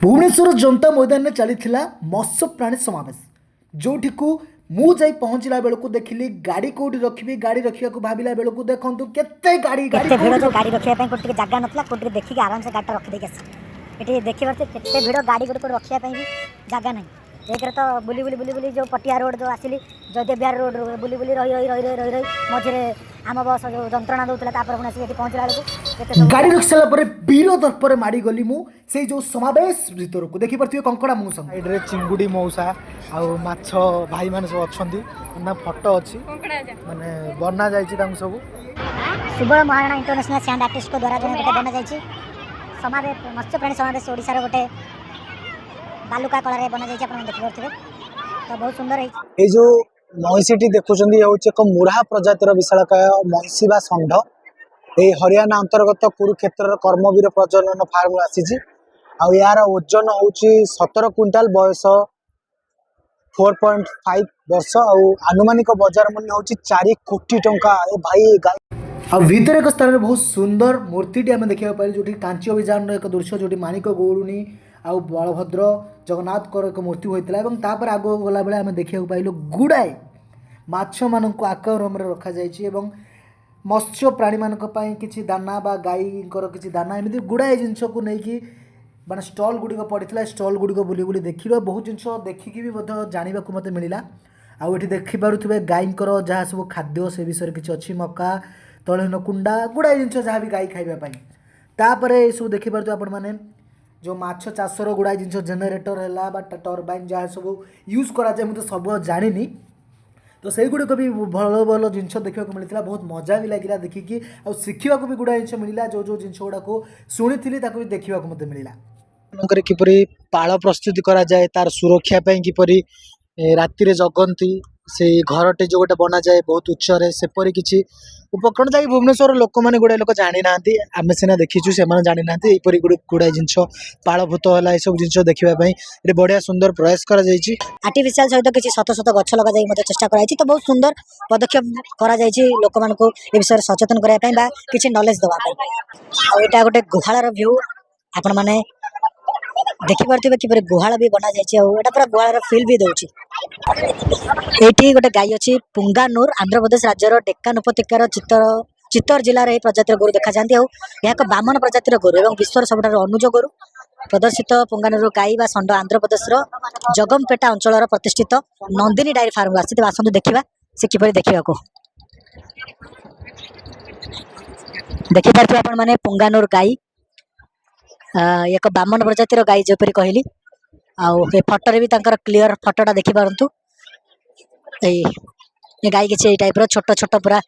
भुवनेश्वर जनता मैदान में चली मत्स्य प्राणी समावेश जोठी को मु जाई पहुंचला बेलू देखिली गाड़ी कोठी रखी गाड़ी रखा भाविला बेलू देखु केते गाड़ी गाड़ी भिड़ गाड़ी रखा गोटे जगह नाला गोटे देखिए आराम से गाड़ी रखी ये देखिए केते भिड़ गाड़ी गोटे रखा भी जगह ना एक तो बुली बुली बुली बुली जो पटिया रोड जो आसिली जयदेव बिहार रोड बुली बुली रही रही रही रही रही मझे आम बस जो जंत्रणा दूसरा पुणी पहुँचला बेलू गाड़ी रखी सारा वीर दर्पर माड़ी गली से जो समावेश भर को देखिपे कंकड़ा मौसा साइड्रे चिंगुड़ी मौसा आछ भाई मैंने सब अच्छा फोटो अच्छी माने बना जाइए सब सुबह महाराणा इंटरनेशनल सैंड आर्टिस्ट को द्वारा जो गोटे बना जाइए समावेश मत्स्य प्राणी समावेश ओडिशार गोटे बालुका कलर बना जाइए आप देखिपे तो बहुत सुंदर है जो महिषीटी देखुं एक मुढ़ा प्रजातिर विशालकाय महिषी बा षंढ ये हरियाणा अंतर्गत कुरुक्षेत्र कर्मवीर प्रजनन फार्म आसी यार ओजन हूँ 17 क्विंटाल बयस 4.5 वर्ष आनुमानिक बजार मूल्य हूँ 4 कोटी टंका भाई आ भीतर एक स्थान में बहुत सुंदर मूर्ति आम देखा पारे जो कांची अभियान एक दृश्य जो माणिक गौरुणी आउ बलभद्र जगन्नाथ एक मूर्ति होता है आग गला बेले आम देखा पाइलु गुड़ाए माछ मान आकाम रखा जाइए मत्स्य प्राणी मानक किसी दाना बा गाई किसी दाना एमती गुड़ाए जिनस को लेकिन माने स्टल गुड़िक पड़ा स्टल गुड़िक बुली बुली देखिए बहुत जिन देखिकी भी जानवा मत मिलला आउ ये देखिपे गाई जहाँ सब खाद्य से विषय किसी अच्छी मका तलहन कुंडा गुड़ाए जिन जहाँ भी गाई खाइबापी तापर ये सब देखिपे आपण मैंने जो माछ चाषर गुड़ाए जिन जेनेटर है टर्बाइन जहाँ सब यूज कराए मुझे सब जानी तो से गुड़िक भी भल भल जिन देखा मिलता बहुत मजा भी लगे देखिकी आ शिखा भी गुड़ाए जिन मिलला जो जो जिन गुड़ाक शुणी भी देखा मत मिलला किपरि पाल प्रस्तुति करा जाए तार सुरक्षा किपरि राति जगंती से घरटे जो गोटे बना जाए बहुत उच्चरे सेपरी किसी उपकरण जैक भुवनेश्वर लोक मैंने गुड़ाए लोक जानी ना आम सीना देखीचु से जानी ना यहीपरि गुड़ाए जिन पालभूत है ये सब जिन देखापी बढ़िया सुंदर प्रयास कर आर्टिफिशियल सहित किसी शत शत गछ लगे चेष्टा कराई तो बहुत सुंदर पदक्षेप करा लोक मान विषय सचेतन करने किसी नॉलेज दवाई गोटे गुहाल भ्यू आपण मैंने देखिपे कि गुहाल भी बना जाए पूरा गुहाल फिल भी दूसरी ये गोटे गाई अच्छी पुंगानूर आंध्र प्रदेश राज्यर डेक्कान उपत्यकार चित्तर जिलार प्रजातिर गोरु देखा जाती यह एक बामन प्रजातिर गोरु और विश्वर सब अनुज गोरु प्रदर्शित पुंगानूर गाई बा षंढ आंध्र प्रदेश जगमपेटा अंचल प्रतिष्ठित नंदिनी डायरी फार्म आसते आसतु देखा से किपर देखा देखिपे आपण मैंने पुंगानूर गाई एक बामन प्रजातिर गाई जोपरी कहली आउ फटोरे भी क्लीयर फटोटा देखी पारंतु ये गाई किसी टाइप छोट छोट पूरा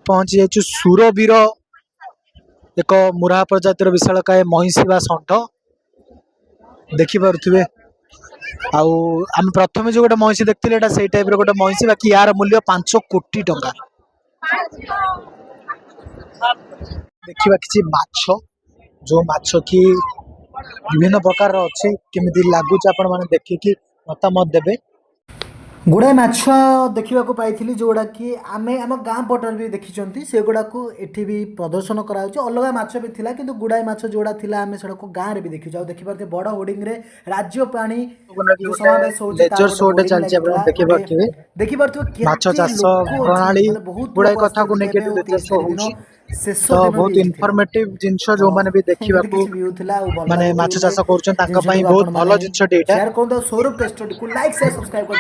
पहुंची जाइए सुरवीर एक मुरा प्रजातिर विशालकाय महिषी बा षंढ देखिपे आम प्रथम जो गोटे महिषी देखते से टाइप गोटे महिषी बाकी यार मूल्य 5 कोटी टंका देखा किसी माछ जो माछ की विभिन्न प्रकार अच्छी केमी लगुच आपण मैंने देखिकी मतामत देवे गुड़ाए माछ देखा पाई जोड़ा कि आम आम गाँ पटर भी देखी से गुड़ाक ये भी प्रदर्शन कराई अलग माछ भी थिला किंतु गुड़ाए माछ जोड़ा थिला आम से गाँव में भी देखी देखिपे बड़ होर्डिंग रे राज्य प्राणी समावेश शेष बहुत इनफॉर्मेटिव जिनस जो मैंने भी देखा माने माछ चाष कर बहुत भल जिन सौरभ टेस्ट को लाइक शेयर सब्सक्राइब कर